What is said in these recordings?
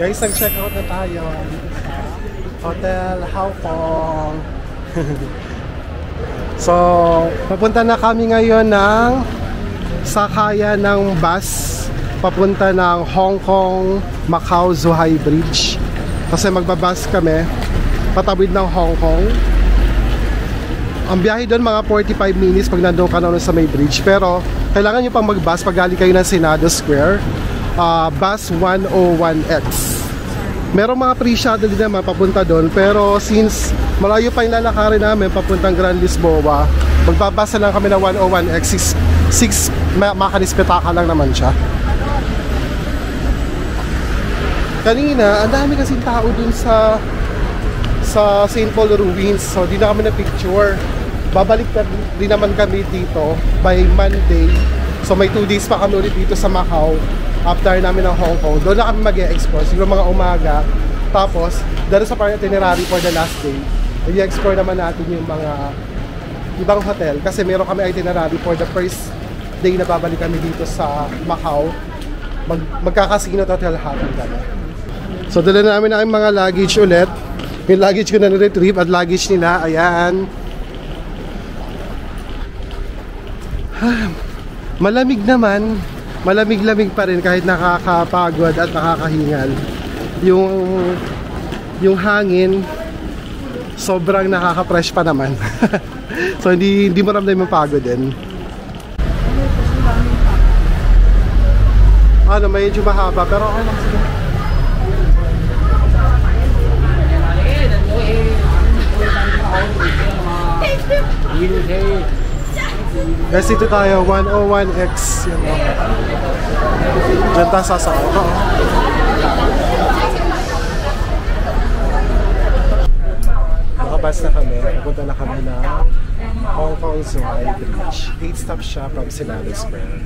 Guys, nag-check out na tayo. Hotel Hao Kong. So, papunta na kami ngayon ng sakayan ng bus papunta ng Hong Kong Macau Zhuhai Bridge. Kasi magbabus kami patawid ng Hong Kong. Ang biyahe doon mga 45 minutes pag nandun ka na sa may bridge. Pero kailangan nyo pang mag-bus pag galing kayo ng Senado Square. Bus 101X. Merong mga pre-shuttle din naman papunta doon, pero since malayo pa yung lalakarin namin papuntang Grand Lisboa, magbabasa lang kami ng 101X. 6 makanis petaka lang naman siya. Kanina, ang dami kasing tao dun sa St. Paul Ruins, so di na kami na picture. Babalik na din naman kami dito by Monday, so may 2 days pa kami ulit dito sa Macau. After namin ng Hong Kong, doon na kami mag-e-explore siguro mga umaga. Tapos, dahil sa parang itinerary for the last day, i-explore naman natin yung mga ibang hotel. Kasi meron kami itinerary for the first day na babalik kami dito sa Macau. Magkakasino hotel hopping kami. So, dala namin ang mga luggage ulit. Yung luggage ko na retrieve at luggage nila, ayan. Malamig naman. Malamig-lamig pa rin kahit nakakapagod at nakakahingal. Yung hangin sobrang nakaka-fresh pa naman. So hindi mo ramdam yung pagod din. Ano, medyo mahaba pero okay lang sila. Guys, dito tayo, 101X. Yan o. Diyan tayo sasakay. Nakabas na kami. Napunta na kami na Hong Kong Zhuhai Bridge. 8 stops siya from Senado Square.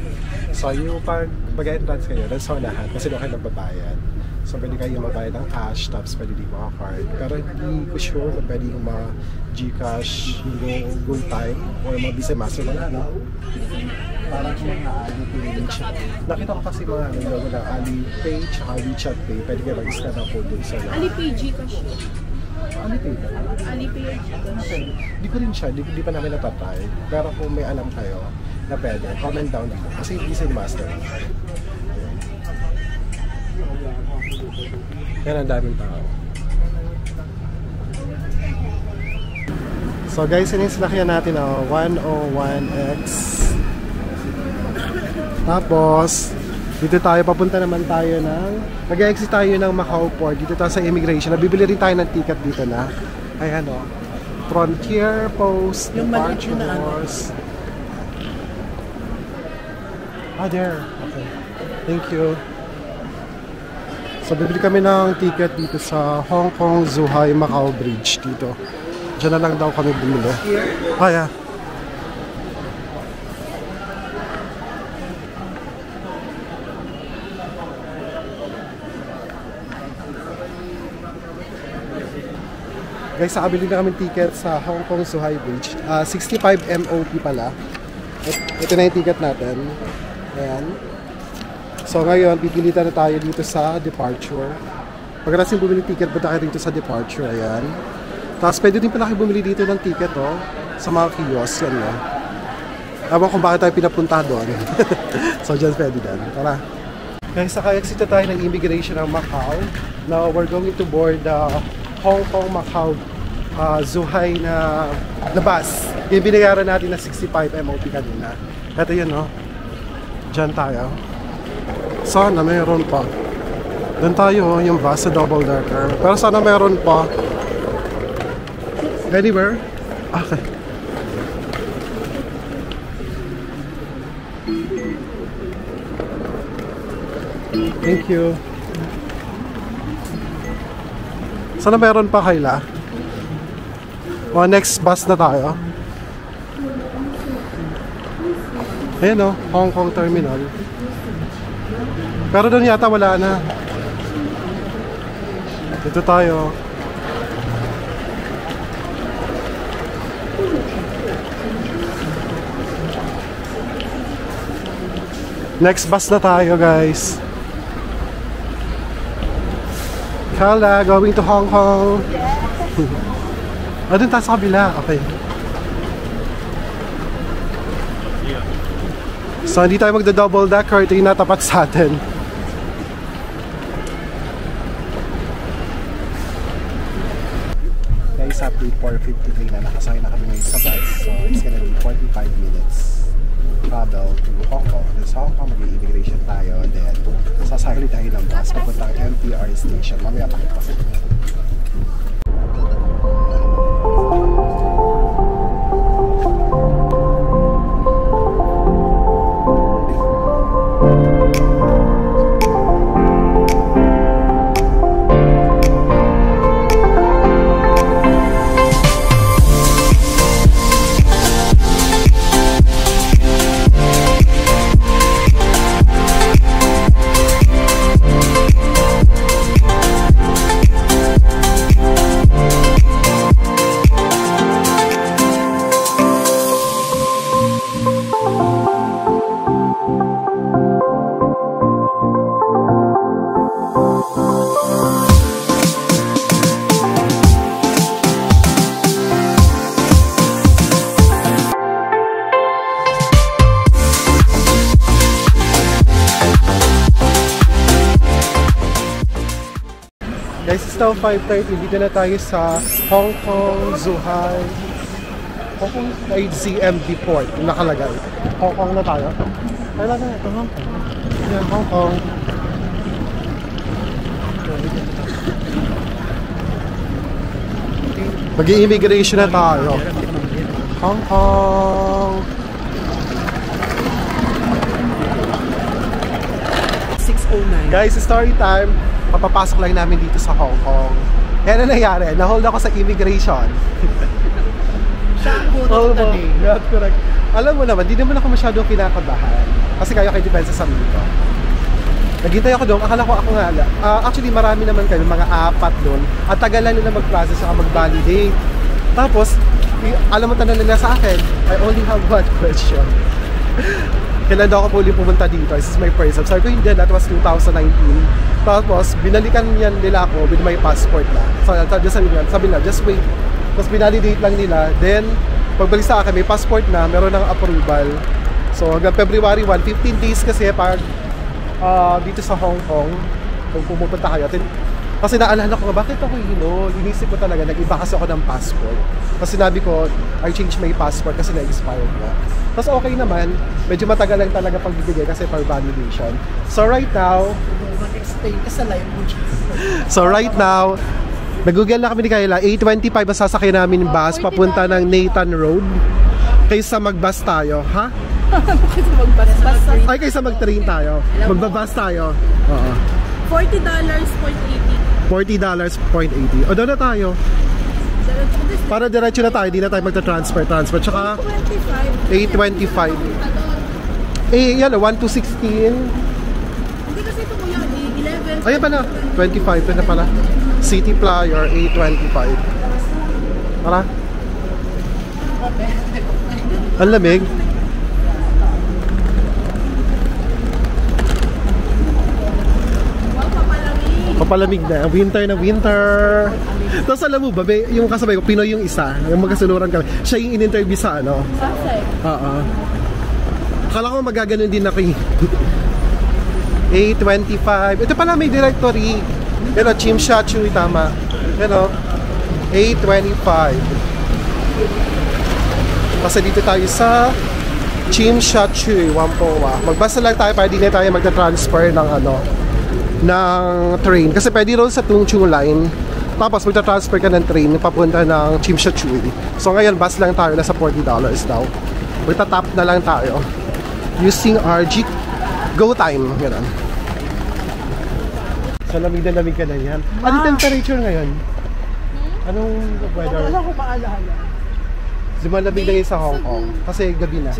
So yung pag mag-entrance kayo, that's all lahat. Kasi doon kayo magbabayad. So pwede kayo magbayad ng cash, tapos pwede din mga card. Pero hindi ko sure kung pwede yung mga Gcash, yung GoTyme, or mga Visa Master, wala na. Parang yung mga Alipay. Nakita ko kasi mga logo na Alipay, tsaka WeChat Pay. Pwede kayo mag-scan ang code dun sa Alipay, Gcash. Alipay ba? Alipay or Gcash. Hindi ko rin siya, di pa namin natatry. Pero kung may alam kayo na pwede, comment down dito. Kasi Visa Master. Yan ang daming tao. So guys, yun yung sinakyan natin, 101X. Tapos dito tayo, papunta naman tayo ng mag-exit tayo ng Macau Port. Dito tayo sa immigration. Nabibili rin tayo ng ticket dito na. Ayan o, Frontier Post Departures. There. Okay. Thank you. So bibili kami ng ticket dito sa Hong Kong Zhuhai Macau Bridge dito. Diyan na lang daw kami bumili. Yeah. Guys, nakabili na kami ticket sa Hong Kong Zhuhai Bridge. 65 MOP pala. Ito na yung ticket natin. Ayan. So ngayon, pipilitan na tayo dito sa departure. Pagkatapos bumili ticket, punta tayo dito sa departure. Ayan. Tapos pwede din pala kayo bumili dito ng ticket sa mga kiosk. Yan o. Ewan kung bakit tayo pinapunta doon. So dyan pwede din. Tara. Guys, naka-exit na tayo ng immigration ng Macau. Now we're going to board the Hong Kong Macau Zhuhai na bus. Yung binayaran natin na 65 MOP kanina. Ito yun Dyan tayo. Sana mayroon pa. Doon tayo yung bus sa double decker. Pero sana mayroon pa. Anywhere? Okay. Thank you. Sana meron pa, Kayla? Next bus na tayo. Ayan Hong Kong Terminal. Pero doon yata wala na. Dito tayo. Next bus na tayo, guys. Carla, going to Hong Kong. Doon tayo sa kabila. Okay. So, hindi tayo magda-double decker. Ito yung natapat sa atin. Guys, update 4:53 na. Nakasakay na kami ngayon sa bus. So, it's gonna be 45 minutes travel to Hong Kong. Sa Hong Kong, mag-immigration tayo. Then, sasakay tayo ng bus papunta ang MTR station. Mamaya pakita sa inyo. Guys, it's now 5:30. Dito na tayo sa Hong Kong, Zhuhai. Hong Kong ay ZMB Port. Yung nakalagay. Hong Kong na tayo. Kailan na ito? Hong Kong. Yan, Hong Kong. Mag-i-immigration na tayo. Hong Kong. 609. Guys, story time. Papapasok lang namin dito sa Hong Kong. Yan ang nangyari. Na-hold ako sa immigration. Siya ang huno ko today. That's correct. Alam mo naman, di naman ako masyadong kinakabahan. Kasi kaya kayo depensa sa dito. Naghintay ako doon. Akala ko ako nga. Actually, marami naman kayo. Mga 4 doon. At tagalan nila mag-process saka mag-validate. Tapos, alam mo tanong nila sa akin, I only have one question. Kailan daw ako puli pumunta dito? This is my first time. Sabi ko, hindi, that was 2019. Tapos, binalikan yan nila ako with my passport na. So, sabi nila, just wait. Tapos, binalidate lang nila. Then, pagbalik sa akin, may passport na, meron ng approval. So, hanggang February 1, 15 days kasi pag dito sa Hong Kong, kung pumupunta kayo. Kasi naalala ko, bakit ako inisip ko talaga, nag-iba kasi ako ng passport. Kasi sinabi ko, I changed my passport kasi na-expired na. Tapos okay naman, medyo matagal lang talaga pagbibigay kasi for validation. So right now, Mag-explain ka sa live mo. nag-google na kami ni Kayla, 8:25 ang sasakay namin bus papunta ng Nathan Road. Kaysa mag-bus tayo, ha? Kaysa mag-bus. Ay, kaysa mag-train tayo. Magbabus tayo. Oo. $40.80. $40.80. O, doon na tayo. Para diretso na tayo, di na tayo magta-transfer. Tsaka 8.25. Yan, 1 to 16. Hindi kasi ito kuya, 11. Ayan pala, 25. Ito na pala. City Flyer, 8.25. Tara. Ang lamig. Papalamig na. Winter na winter. Tapos alam mo ba, yung kasabay ko, Pinoy yung isa, yung magkasuluran kami. Siya yung in-interview sa ano. Oo. Akala ko magaganon din ako eh. 8.25. Ito pala may directory. Pero Chim Sha Tsui, tama. Pero 8.25. Kasi dito tayo sa Chim Sha Tsui, Whampoa. Magbasa lang tayo para di na tayo magta-transfer ng ano, ng train. Kasi pwede roon sa Tung Chung Line. Tapos magta-transfer ka ng train papunta ng Chim Sha Tsui. So ngayon, bus lang tayo, nasa $40 daw. Magta-tap na lang tayo. Using RG Go Time. Ganun. So lamig na lamig ka na yan. Ano temperature ngayon? Anong weather? Wala ko maalala. Lumalamig na yun sa Hong Kong. Kasi gabi na.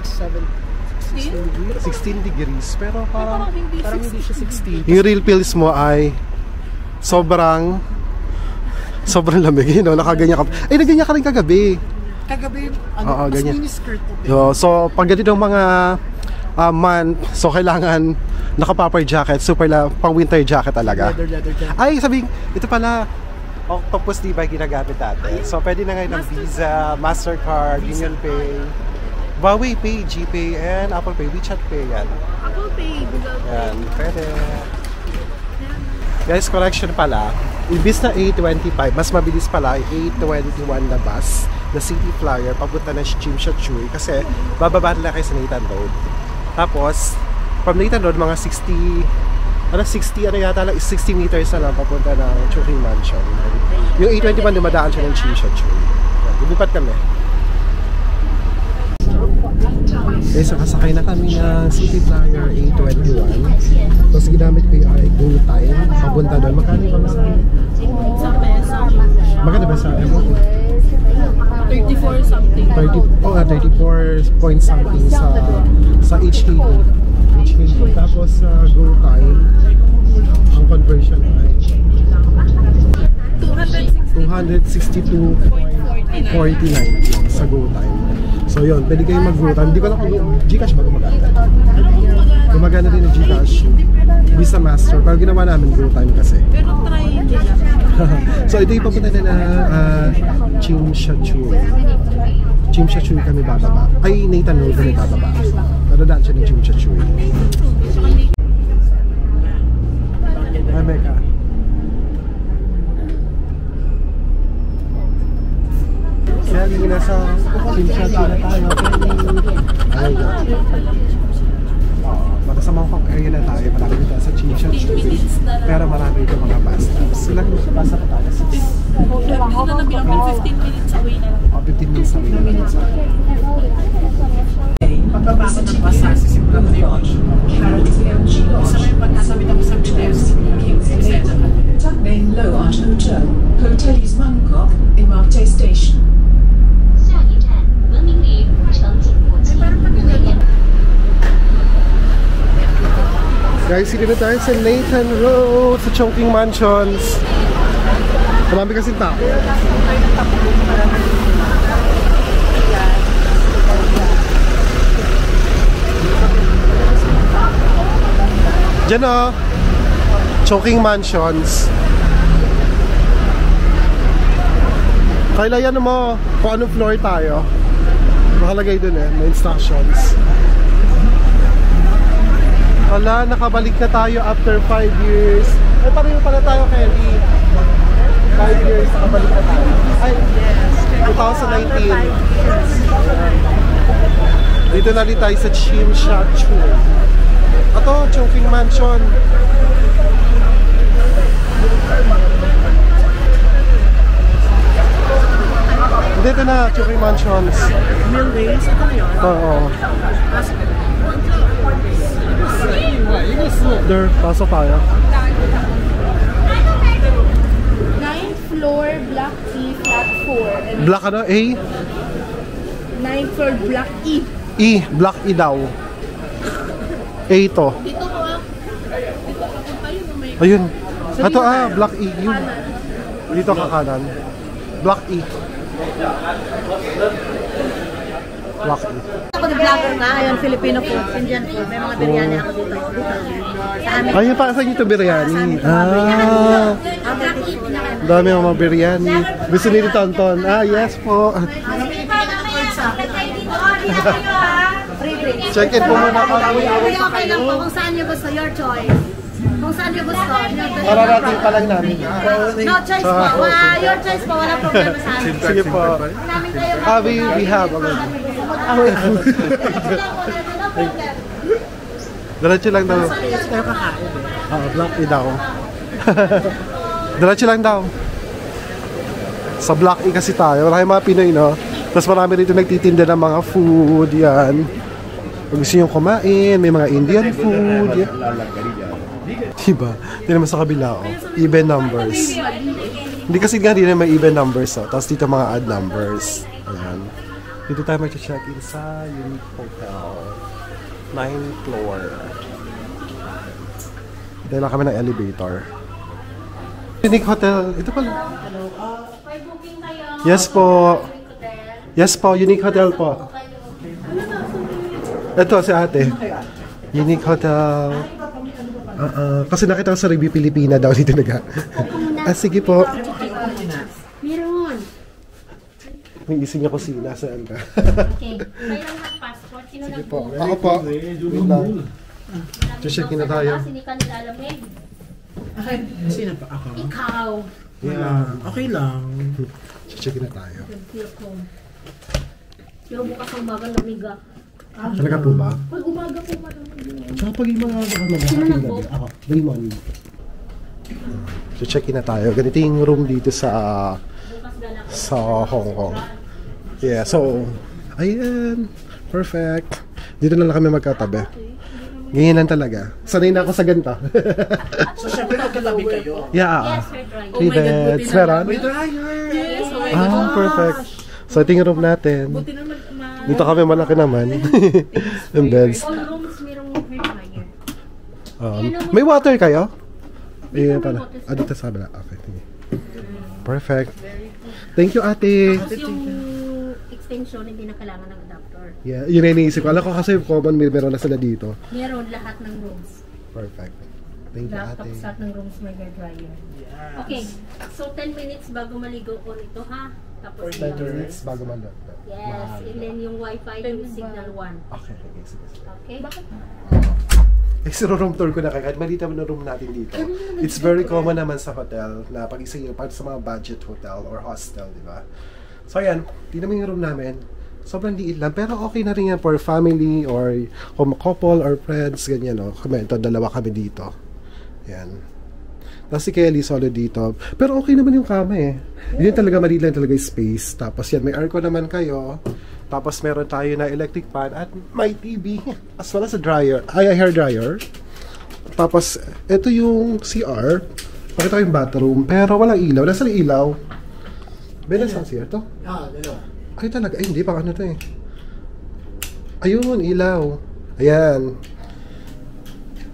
16 degrees. Pero parang hindi siya 16. yung real feels mo ay sobrang lamig. You know, nakaganyan ka. Eh, naganyan ka rin kagabi. Kagabi, Oo, mas ganyan. mini skirt ko. So pag ganito ng mga month, so kailangan naka-popper jacket, super pang winter jacket talaga. Leather jacket. Ay, sabihin, ito pala, Octopus di ba ginagamit natin? So, pwede na ngayon ng Visa, Mastercard, Union Pay, Huawei Pay, GPay, and Apple Pay, WeChat Pay, yan. Apple Pay, Google Pay. Yan, pwede. Guys, correction pala, ibis na 8:25, mas mabilis pala, 8:21 na bus, na City Flyer, papunta na Chimshatchui, kasi bababa nila kayo sa Nathan Road. Tapos, from Nathan Road, mga 60 meters na lang papunta ng Chungking Mansion. Yung 8:21 dumadaan siya ng Chimshatchui. Lumipat kami. Okay, so kasakay na kami ng City Flyer 8:21. Tapos ginamit ko yung Go Time. Papunta doon. Magkano yung pamasahe? Isang peso. Magkano ba sa MOT? 34 something. 34 point something sa HKD. Tapos sa Go Time, ang conversion ay 262.49 sa Go Time. So yun, pwede kayong mag-Go Time. Hindi ko na kung Gcash ba gumagana? Gumagana din ng Gcash. Visa Master. Pero ginawa namin Go Time kasi. Pero try din lang. So ito yung papunta na Chimshatchui. Chimshatchui kami bababa. Ay, Nathan Road kami bababa. Nadadaan siya ng Chimshatchui. Ay, Mecca. Kaya hindi na sa Chimshatchui na tayo. Ay, para sa Mongkok area na tayo, malaki dito sa Chimshatchui. Pero marami dito mga bus stops. Silang bus na tayo? Dito na bilang 15 minutes away na lang. 15 minutes away na lang. Pagbaba ko ng bus, sisimulan ko yun. Isa na yung pagkasabit ako sa Chelsea. Main Low Art Hotel, Hotelis Mangkok, Imarte Station. 下一站文明里城景国际维也 Guys, dito na tayo sa Nathan Road, sa Chungking Mansions. Marami kasing tao. Diyan o, Chungking Mansions. Kayla yan mo kung anong floor tayo. Nakalagay dun may instructions. Wala, nakabalik na tayo after 5 years. Ay, pareho pala tayo, Kelly. 5 years, nakabalik na tayo. Ay, 2019. Dito na rin tayo sa Chimshatchui. Ito, Chungking Mansion. Dito na, Chungking Mansions. Millways, ito na yun. Oo. There, pasok tayo. 9th floor, Block E, flat 4. Black ano? A? 9th floor, Block E. E. Black E daw. A ito. Dito ko dito papunta yun o may... Ayun. Ito Black E. Yun. Dito ka kanan. Black E. Black E. Ako di vlogger nga, ayun, Filipino food, Indian food. May mga biryani ako dito. Sa amin. Ayun pa sa dito biryani. Dami mga biryani. Gusto ni Tonton. Yes po. Free. Check in po muna kami. Okay lang po, kung saan nyo gusto, your choice. Kung saan nyo gusto. Mararating pa lang namin. No choice po. Your choice po, wala problema sa amin. Sige po. Namin kayo. We have already. Diretso lang daw. Pero kakain. Black E daw. Diretso lang daw. Sa Black E kasi tayo. Wala kayong mga Pinoy, no? Tapos marami rito nagtitinda ng mga food, yan. Pag gusto nyo kumain, may mga Indian food, yan. Diba? Hindi naman sa kabila, even numbers. Hindi kasi nga din may even numbers, tapos dito mga odd numbers. Ayan. Dito tayo mag-check-in sa Unique Hotel. 9th floor. Dahil lang kami ng elevator. Unique Hotel. Ito pala. Yes po. Yes po, Unique Hotel po. Ito si ate. Unique Hotel. Kasi nakita ko sa review Pilipina daw dito naga. Sige po. Meron. May ising niya kusina. Saan ka? Okay. Mayroong passport. Sino Sige nag po. Ako po. Wait lang. Check na tayo. Hindi ka nilalamig. Sino pa ako? Ikaw. Yeah. Okay lang. Check na tayo. Pero bukas ang umaga namiga. Talaga po ba? Pag umaga po malamig. Tsaka pag yung mga ako, day morning. So check in na tayo. Ganito yung room dito sa Hong Kong. Yeah, so ayan. Perfect. Dito na lang kami magkatabi. Ganyan lang talaga. Sanay na ako sa ganito. So, syempre magkatabi kayo. Yeah. Yes, we're trying. Three beds. Meron? May dryer! Yes, oh my God. Perfect. So ito yung room natin. Buti naman Dito kami malaki naman. Yung beds. All rooms mayroong dryer. May water kayo? Ayan pala. Dito sa kabila. Okay, sige. Perfect. Thank you, ate. Tapos yung extension, hindi na kailangan ng adapter. Yeah, yun yung iniisip ko. Alam ko kasi common meron na sila dito. Meron lahat ng rooms. Perfect. Thank you, ate. Tapos lahat ng rooms may hair dryer. Okay, so 10 minutes bago maligo ko rito ha. Tapos 10 minutes bago man. yes, and then yung wifi, yung signal 1. Okay, sige. Okay? Room tour ko na kahit malita mo na room natin dito. It's very common naman sa hotel na pag isa yung sa mga budget hotel or hostel, di ba? So ayan, tingnan mo yung room namin. Sobrang liit lang, pero okay na rin yan for family or couple or friends, ganyan, no? Ito, dalawa kami dito. Ayan. Tapos si Kelly solo dito. Pero okay naman yung kama eh. Yun talaga, maliit lang talaga yung space. Tapos yan, may aircon naman kayo. Tapos meron tayo na electric fan at may TV. As well as a dryer. Hair dryer. Tapos, ito yung CR. Pakita ko yung bathroom. Pero walang ilaw. Nasaan yung ilaw? Ben, nasaan CR to? Dalawa. Ay talaga, ay hindi, baka ano to eh. Ayun, ilaw. Ayan.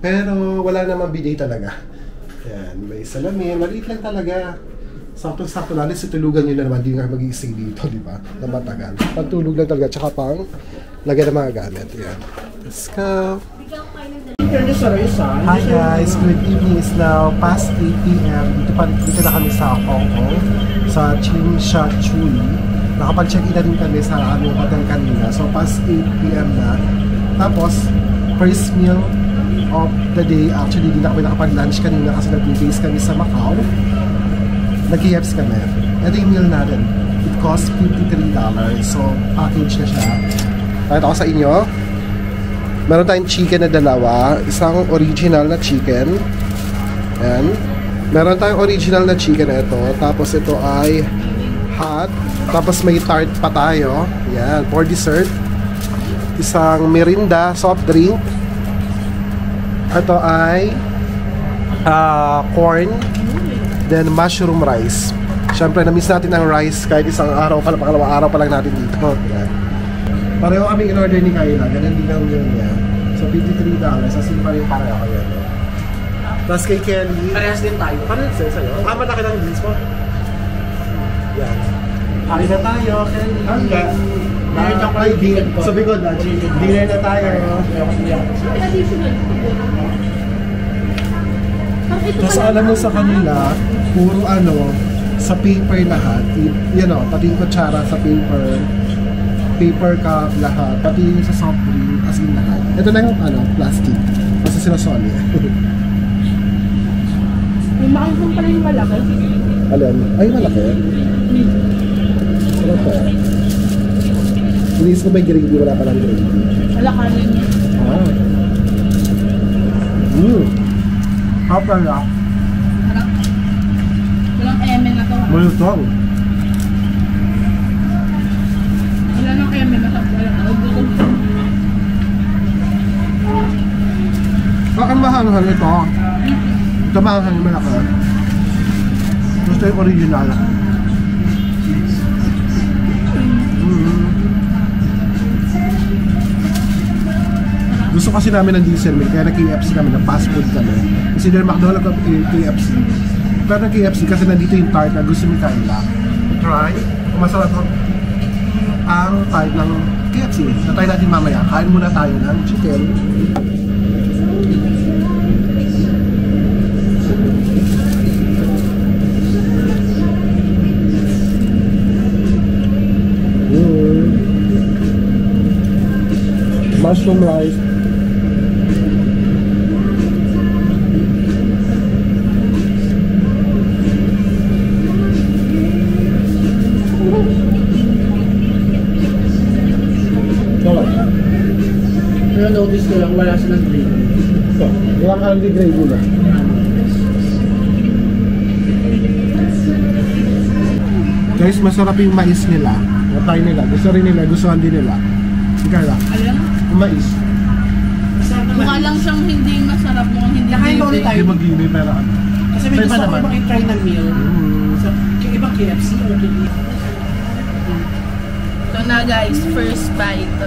Pero wala namang bidet talaga. Ayan, may salamin, maliit lang talaga. Sakto-sakto lang, sa tulugan nyo na naman, hindi nga mag-i-stay dito, di ba? Na matagal. Pagtulog lang talaga, tsaka pang lagyan ng mga gamit. Ayan. Let's go. Hi guys, good evening. It's now past 8 p.m. Dito na kami sa Hong Kong, sa Tsim Sha Tsui. Nakapag-check-in na rin kami sa aming hotel kanina. So, past 8 p.m. na. Tapos, first meal of the day. Actually, hindi na kami nakapag-lunch kanina kasi nag-base kami sa Macau. Nag-KFC kami. Ito yung meal natin. It costs $53. So, package na siya. Pakita ko sa inyo. Meron tayong chicken na dalawa. Isang original na chicken. Ayan. Meron tayong original na chicken na ito. Tapos, ito ay hot. Tapos may tart pa tayo. Yan, for dessert. Isang merinda, soft drink. Ito ay corn. Then mushroom rice. Siyempre, na-miss natin ang rice kahit isang araw pa lang, pangalawang araw pa lang natin dito. Yan. Pareho kami in-order ni Kayla. Ganun din lang yun niya. So, $53. As in, pareho yan. Tapos kay Kelly. Parehas din tayo. Parehas din sa'yo. Malaki lang jeans mo. Yan. Ari na tayo, Kelly. Hanggang. Ay, sabi ko na, dinner na tayo. Tapos alam mo sa kanila, puro sa paper lahat. Yan o, pati yung kutsara sa paper cup lahat. Pati yung sa soft drink, as in lahat. Ito na yung plastic. Kasi sila solid. Yung makikita pala yung malaki. Alam, ay malaki. Ano to? Inis ko may gravy, wala palang gravy. Wala kanin. Hapa na. Walang eme na to. Malutong. Wala nang eme na to. Baka mahanghang ito. Ito mahanghang malaki. Gusto yung original. Gusto kasi namin ng diesel milk, kaya nag-KFC kami, na-fast food kami. Kasi there's McDonald's at KFC. Pero nag-KFC kasi nandito yung tart na gusto ni Kayla. Try. Masarap ang tart ng KFC. Na-try natin mamaya. Kain muna tayo ng chicken. mushroom rice. Pero notice ko lang, wala silang green. Ito, walang only gravy na. Guys, masarap yung mais nila. Natay nila. Gusto rin nila. Gustuhan din nila. Ika lang. Alam? Yung mais. Mukha lang siyang hindi masarap, mukhang hindi Nakain ba ulit tayo? Hindi mag-iwi pero ano. Kasi may Iba gusto ko naman. makitry ng meal. Sa ibang KFC or KFC. So na guys, first bite.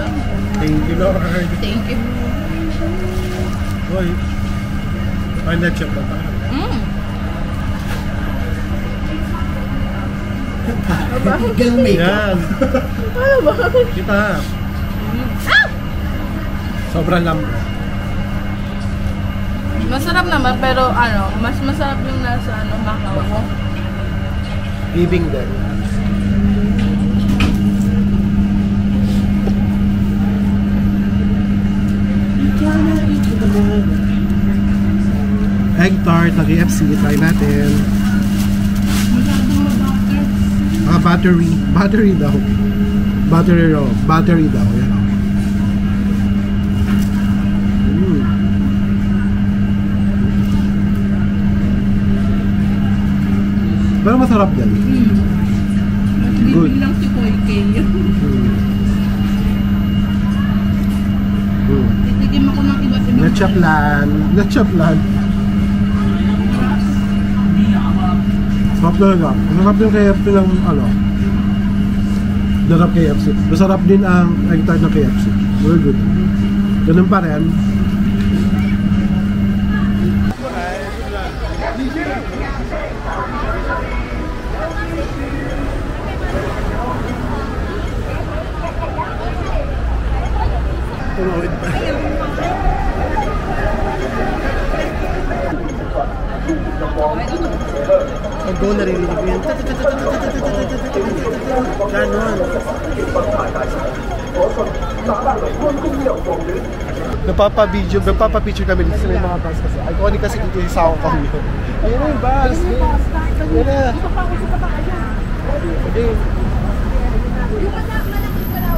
Thank you, Lord. Thank you. Boy. Ay, na-check na tayo. Ganun makeup. Yan. Kita. Sobrang lambot. Masarap naman, pero ano, mas masarap yung nasa ano, Macau. Bibing din. Egg tart na KFC, try natin. Battery. Battery daw. Battery daw. Battery daw. Yan. Pero masarap din. Good. Bibig lang si Koy K. Titikim ako ng iba't ibang Lechaplan. Lechaplan. Sarap talaga. Masarap yung KFC ng ano. Sarap KFC. Masarap din ang egg tart ng KFC. Very good. Ganun pa rin. Tumawid pa. Pag go, narinig ko yan. Ganon. Nagpapapicture kami dito sa may mga bus kasi. Iconic kasi dito yung Sao Paulo. Ayun na yung bus. Ayun na. Okay.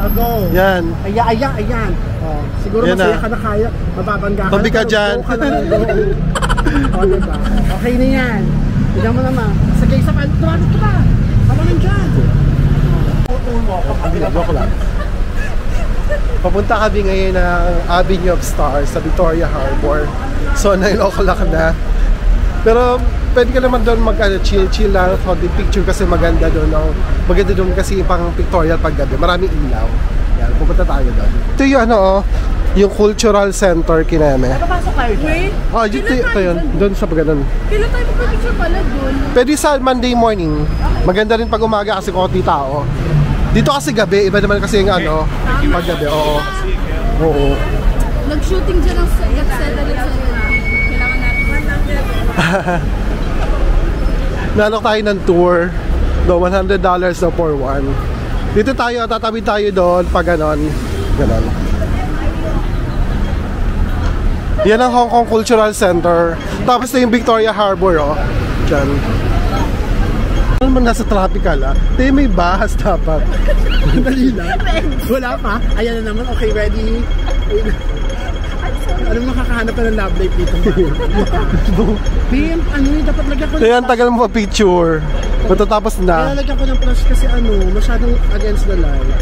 Ago. Yan. Ayan. Oh, siguro Yan masaya na. ka na kaya. Mababangga ka. Tabi ka pero dyan. go ka na lang, go. O, diba? Okay na yan. Tignan mo naman. Sige, isa pa. Tumarot ka ba? Tama lang dyan. Joke lang. Papunta kami ngayon ng Avenue of Stars sa Victoria Harbor. So, 9 o'clock na. Pero, pwede ka naman doon mag-chill lang, konting picture kasi maganda doon. No? Maganda doon kasi pang pictorial paggabi. Maraming ilaw. Yan, pupunta tayo doon. Ito yung ano, yung cultural center Kineme. Napapasok tayo dyan. Wait, Ito yun. Doon sa pagano'n. kailan tayo magpapicture pala doon? Pwede sa Monday morning. Maganda rin pag umaga kasi konti tao. Dito kasi gabi, iba naman kasi yung ano, paggabi. Oo. Oo. Nag-shooting dyan ng Gazeta ng kailangan natin. Nanok tayo ng tour. No, $100 na for one. Dito tayo, tatabi tayo doon pag ganon. Ganon. Yan ang Hong Kong Cultural Center. Tapos na yung Victoria Harbor, oh. Diyan. Ano naman nasa tropical, ah? Tayo may bahas dapat. Dali lang. Wala pa. Ayan na naman. Okay, ready? Ano makakahanap ka ng love life dito? Bim, ano yun? Dapat lagyan ko ng Kaya ang tagal mo pa-picture. Matatapos Kaya na. lagyan ko ng flash kasi ano, masyadong against the light.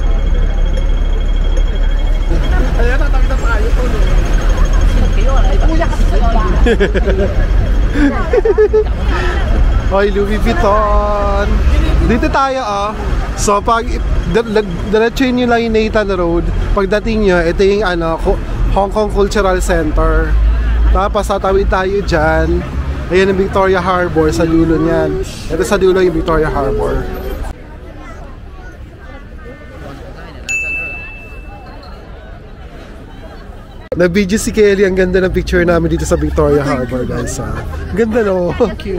Ayan, tatawid na tayo to, no? Kuya kasi sa lola. Hoy, Louis Vuitton. Dito tayo, oh. So, pag diretsuin nyo lang yung Nathan Road, pagdating nyo, ito yung ano, Hong Kong Cultural Center. Tapos, tatawid tayo dyan. Ayan ang Victoria Harbor, sa dulo niyan. Ito sa dulo yung Victoria Harbor. Na-video si Kelly, ang ganda ng picture namin dito sa Victoria Harbor, guys. Ang ganda, no? Thank you.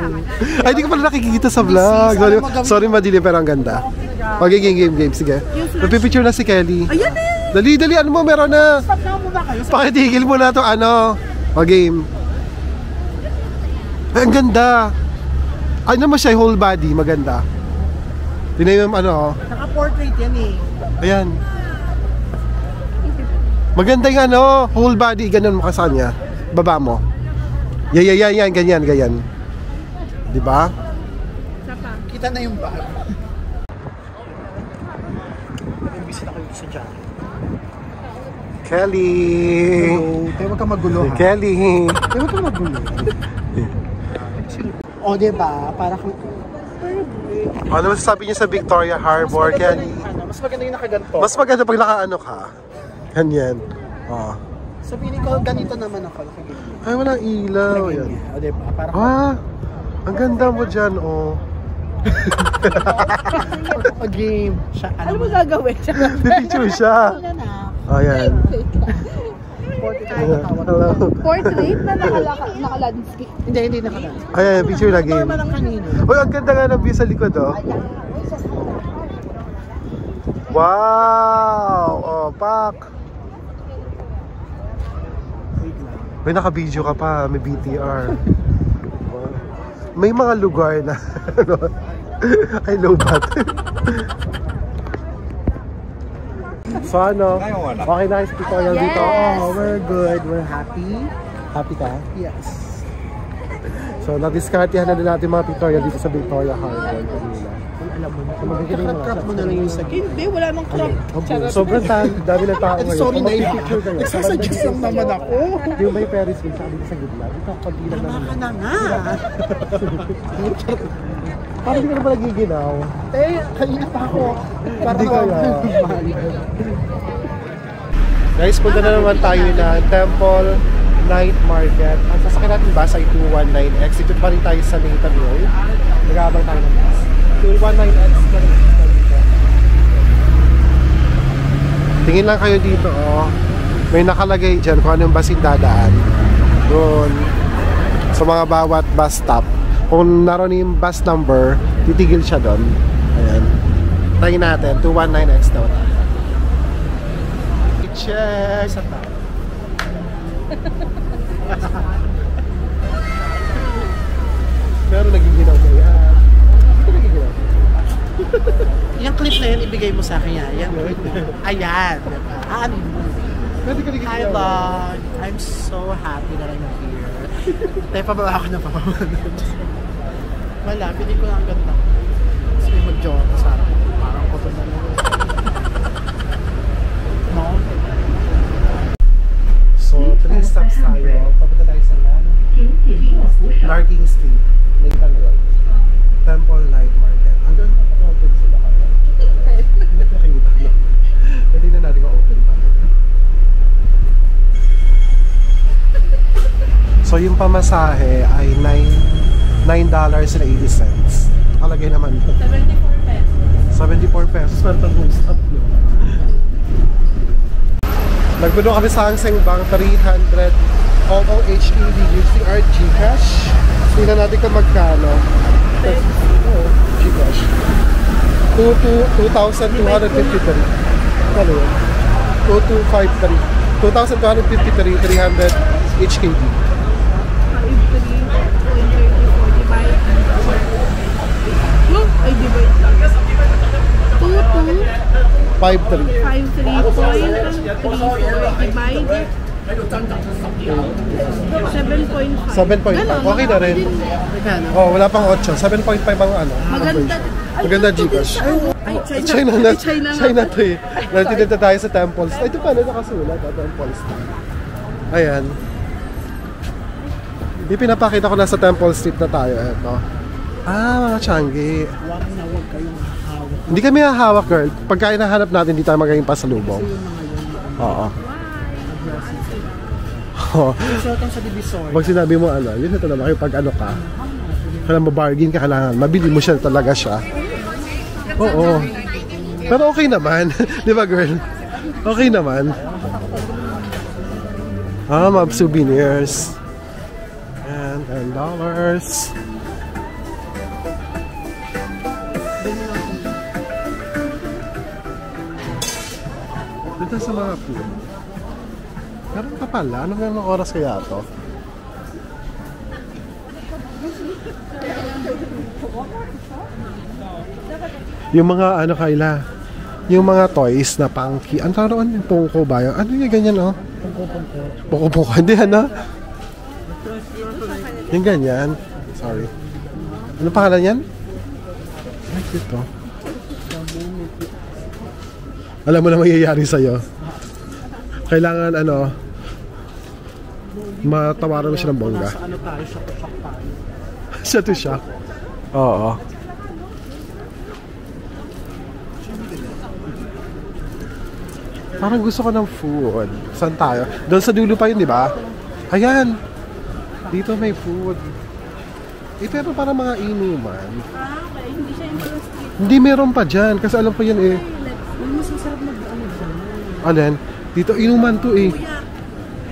Ay, di ko pala nakikita sa vlog. Sorry madilim, pero ang ganda. Magiging game. Sige. Nagpipicture na si Kelly. Ayan eh! Dali, ano mo, meron na. Stop na muna kayo. Pakitigil mo na to, ano, game. Ay, ang ganda. Ay naman siya, whole body, maganda. Tingnan mo ano. Naka-portrait yan eh. Ayan. Maganda yung ano, whole body, ganun mo sa kanya. Baba mo. Yan, ganyan. Diba? Kita na yung bag. Nag-visit ako dito sa Jollibee. Kelly! Hello. Tayo wag ka magulo ha. Kelly! Tayo wag ka magulo. O diba? Para kung... Ano masasabi niyo sa Victoria Harbor, Kelly? Mas maganda yung nakaganto. Mas maganda pag nakaano ka. Ganyan. Oh. So piling ko ganito naman ako. Nakaganto. Ay, walang ilaw. Yan. O diba? Para Ang ganda mo dyan, oh. game. Siya, Ano mo gagawin? Picture siya. Ayan. Hello. Portrait na naka-landscape. Hindi nakaganto. Ayan, picture na game. Normal lang kanino. Uy, ang ganda nga ng view sa likod, oh. Wow! Oh, pak! May naka-video ka pa, may BTR. May mga lugar na ay low bat. So ano, okay na yung tutorial dito. Oh, we're good. We're happy. Happy ka? Yes. So na-discartehan na natin mga pictorial dito sa Victoria Harbor. Alam mo na. Crop mo na lang yung sa game. Hindi, wala nang crop. Sobrang dami ng tao ngayon. Sorry na yun. Picture kayo. Nagsasuggest lang naman ako. Yung may Ferris wheel sa dito sa gitna. Dito pag ilan Tama naman. ka na nga. Parang hindi ka na pala giginaw. Kanina pa ako. Hindi kaya. Guys, punta na naman tayo na Temple Night Market. Ang sasakyan natin bus ay 219X. Ito pa rin tayo sa Nathan Road. Nag-aabang tayo ng bus. 219X na rin dito. Tingin lang kayo dito, oh. May nakalagay dyan kung anong bus yung dadaan. Doon. Sa mga bawat bus stop. Kung naroon yung bus number, titigil siya doon. Ayan. Tayo natin, 219X daw. Check! Sa tao. Pero nagiginaw mo yan. Ito nagiginaw. Yung clip na yun, ibigay mo sa akin yan. Ayan. Diba? Pwede ka Hi, nagiginaw. Lord. I'm so happy that I'm here. Tayo pa ba ako na papamanood? Wala, piling ko lang ang ganda. Tapos may mag-joke sa akin. Parang ko na lang. No? So, 3 stops tayo. Papunta tayo sa Larking Street. Nathan Road. Temple Night Market. Hanggang open sila kaya. Hindi ko nakikita. Pwede na natin ka-open pa. So, yung pamasahe ay $9.80. Kalagay naman. 74 pesos. Swerte ng stop, no? Nagbuno kami sa Hang Seng Bank, 300 Hong Kong HKD using our Gcash. Tingnan natin kung magkano. Gcash. 2,253. Ano yun? 2,253. 2,253, 300 HKD. 7.5. Okay na rin. Oh, wala pang 8. 7.5 ang ano. Maganda Gcash. Ay, China to eh. Nandito tayo sa Temple Street. Ito pala nakasulat, Temple Street. Ayan. Hindi pinapakita ko na sa Temple Street na tayo. Ito. Mga Changi. Huwag na huwag kayong hahawak. Hindi kami hahawak, girl. Pagka hinahanap natin, hindi tayo magiging pasalubong. Oo. Short ang sa Divisory. Pag sinabi mo ano, yun na talaga kayo pag ano ka. Kailangan mabargain ka, kailangan mabili mo siya talaga siya. Oo. Pero okay naman. Di ba, girl? Okay naman. Mga souvenirs. And $10. Dito dito sa mga food. Meron pa pala. Anong oras kaya to? Yung mga ano Kayla, yung mga toys na pangki. Ang taroon yung pungko ba yun? Ano yung ganyan oh? Pungko. Hindi ano? Yung ganyan. Sorry. Ano pangalan yan? Ay, ito. Alam mo na mangyayari sa'yo. Kailangan ano, matawaran mo siya ng bongga. Nasa ano tayo, shock tayo. Siya to siya. Oo. Parang gusto ko ng food. Saan tayo? Doon sa dulo pa yun, di ba? Ayan. Dito may food. Eh, pero parang mga inuman. Hindi siya yung street. Hindi, meron pa dyan. Kasi alam ko yan eh. Mas masarap mag-ano dyan. Alin? Dito, inuman to eh. Kuya,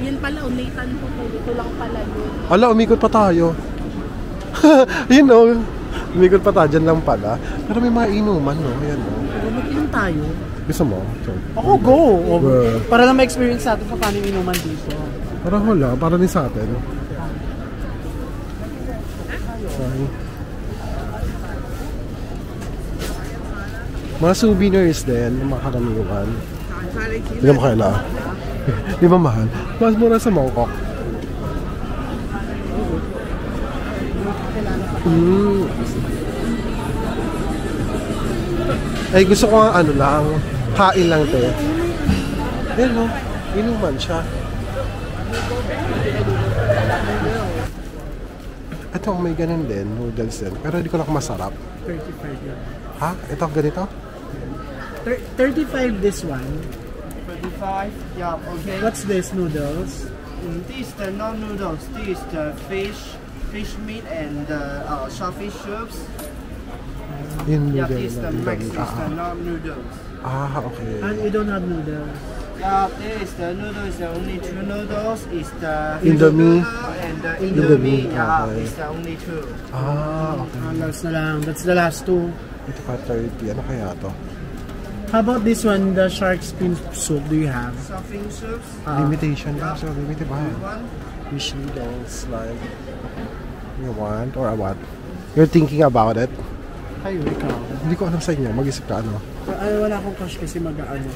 yan pala, Nathan po po. Dito lang pala yun. Ala, umikot pa tayo. Yun o. Umikot pa tayo. Dyan lang pala. Pero may mga inuman, no? Ayan, no? Mag-inom tayo. Gusto mo? Sure. Ako, go! Well. Para na ma-experience natin kung paano yung inuman dito. Parang wala. Para din sa atin. Sorry. Mga souvenirs din. Mga karamihan. Hindi mo kaila. Di ba mahal? Mas mura sa Mongkok. Ay, gusto ko nga ano lang. Kain lang, te. Ayan, no? Inuman siya. Ito, may ganun din. Noodles din. Pero hindi ko lang masarap. 35 yun. Ha? Ito, ganito? 35 this one. 35, yeah, okay. What's this, noodles? This is the non-noodles. This is the fish meat and shellfish soups. Yung Yeah, noodle this is the na- max, this is the non-noodles. okay. And we don't have noodles. Yeah, this is the noodles, the only two noodles is the Indomie. and the Indomie, Indomie, yeah, okay. it's the only two. Okay. Last na lang. That's the last two. Ito pa 30. Ano kaya to? How about this one, the shark fin soup? Do you have? Shellfish soups, Limitation lang siya. Limited ba? one. Fish noodles like you want or what? You're thinking about it? Kayo, ikaw. Hindi ko alam sa inyo. Mag-isip ka ano. Wala akong cash kasi mag-ano.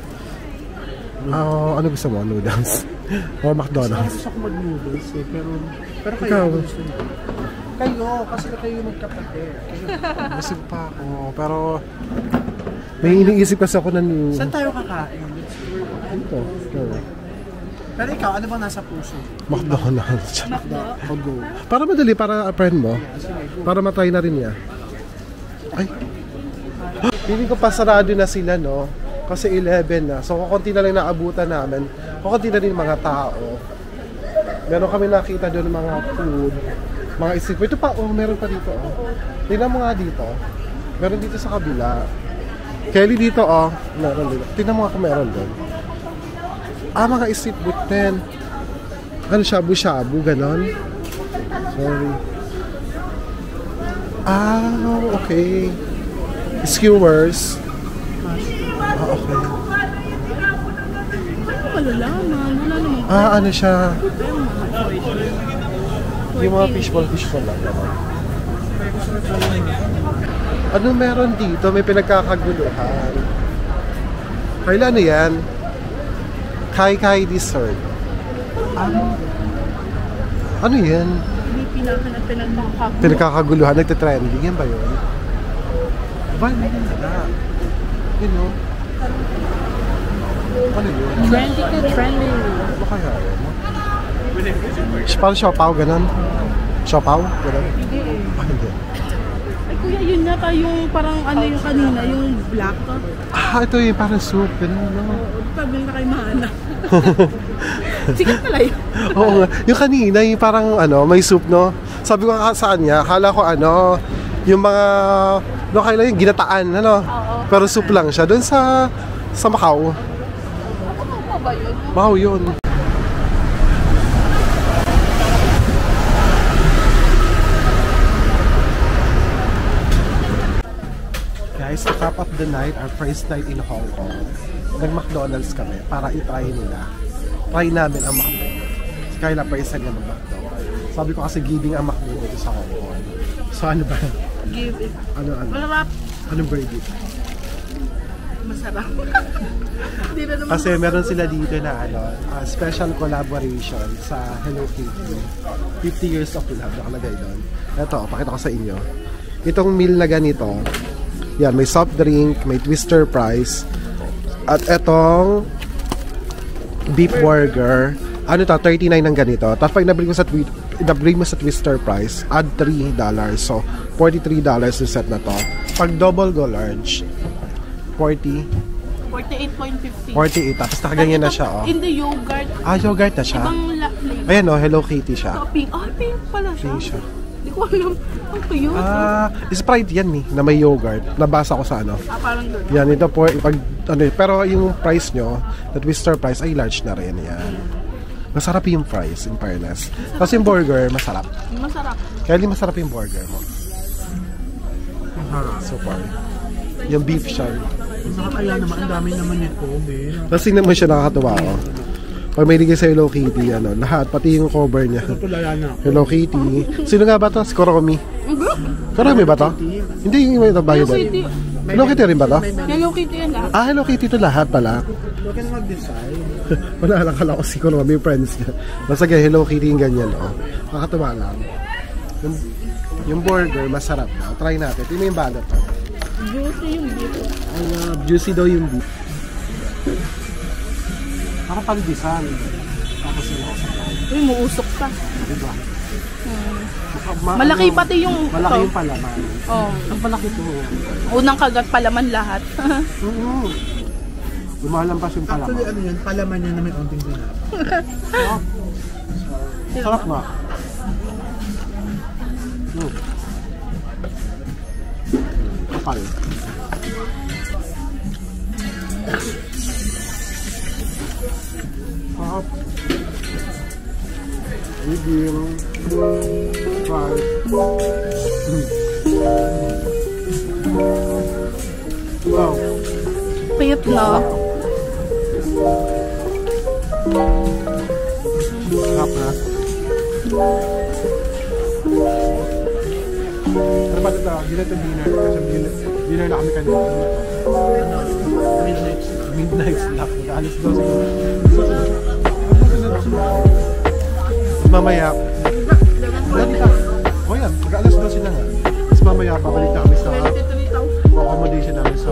Ano gusto mo? Noodles? Or McDonald's? Gusto ko mag-noodles eh, pero kayo, Ikaw. ano gusto niyo? Kayo, kasi kayo magkapatid. Busog pa ako. Pero may iniisip kasi ako na new. Saan tayo kakain? Ito. Pero ikaw, ano bang nasa puso? McDonald's. O go. Para madali, para friend mo. Para matry na rin niya. Ay. Hindi ko pasarado na sila, no? Kasi 11 na. So, kukunti na lang naabutan namin. Kukunti na rin mga tao. Meron kami nakita doon mga food. Mga isip. Ito pa, meron pa dito, oh. Tingnan mo nga dito. Meron dito sa kabila. Kelly dito, oh. Meron dito. Tingnan mo nga kung meron doon. Mga isip boot din. Ano, shabu-shabu, ganon. Sorry. Okay. Skewers. Okay. Malalaman. Wala naman. Ano siya? Yung mga fishball lang. Ano meron dito? May pinagkakaguluhan. Kailan ano yan? Kai dessert. Ano yan? Hindi pinagkakaguluhan. Pinagkakaguluhan. Nagtitrending. Yan ba yun? Vanilla. You know? Ano yun? Trending. Ano kaya yun? Parang siopaw, ganun? Siopaw? Ganun? Hindi. Ay kuya, yun na pa yung parang ano yung kanina, yung black. Ito yung parang soup. Ganun, no? Pagbil na kay Mahana. Sikat pala yun. Oo nga. Yung kanina, yung parang may soup, no? Sabi ko nga sa kanya, akala ko yung mga, kailan yung ginataan, Pero soup lang siya. Doon sa Macau. Ano ba yun? Wow, yun. Guys, top of the night, our first night in Hong Kong, nag-McDonald's kami para i-try nila. Try namin ang McDo. Si Kyla first time niya mag-McDo. Sabi ko kasi giving ang McDo dito sa Hong Kong. So ano ba? Give it. Ano? Masarap. Anong verdict? Masarap. Di ba naman Kasi meron sila dito na special collaboration sa Hello Kitty. 50 years of love nakalagay doon. Ito, pakita ko sa inyo. Itong meal na ganito, yan, may soft drink, may twister fries, at etong beef burger. Ano to, 39 ng ganito. Tapos pag nabili mo sa twister fries, add $3. So, $43 yung set na to. Pag double go large, 48.50. 48, tapos nakaganyan na siya, oh. In the yogurt. Yogurt na siya. Ibang flavor. Ayan, oh, Hello Kitty siya. Ito, pink. Pink pala siya. Pink siya. Hindi ko alam. Ang cute. Sprite yan na may yogurt. Nabasa ko sa ano. Parang gano'n. Yan, ito po, pero yung price nyo, the twister price ay large na rin. Yan. Masarap yung fries, in fairness. Tapos yung burger, masarap. Masarap. Kaya di masarap yung burger mo. Super. Yung beef siya. Nakakaya naman, ang dami naman nito, eh. Tapos tingnan mo siya, nakakatuwa ako. Pag may ligay sa Hello Kitty, lahat, pati yung cover niya. Natulala na ako. Hello Kitty. Sino nga ba ito? Si Kuromi. Kuromi ba ito? Hindi yung may tabayo doon. Hello Kitty rin ba ito? Hello Kitty yan lahat. Hello Kitty ito lahat pala. Huwag ka na mag-decide. Wala lang, kala ko si Kuromi, friends niya. Basta ganyan, Hello Kitty yung ganyan, oh. Nakakatuwa lang. Yung burger, masarap na. Try natin. Tingnan yung balat. Juicy yung beef. Juicy daw yung beef. Nakapagdisan. Tapos yung Uy, muusok pa. diba? Malaki pati yung Malaki ito. yung palaman. Oh. Ang palaki to. Unang kagat palaman lahat. Lumalampas yung palaman. Actually, ano yun, palaman niya na may konting dinap. Sarap nga. Kapal. Sarap. Medium. Fries. Wow. Cute, no? Sarap na. Ano ba ito? Dinner to dinner. Kasi dinner na kami kanina. Midnight snack. Alas 12 siguro. Mamaya. O yan, mag-alas 12 na nga. Tapos mamaya, babalik na kami sa accommodation namin sa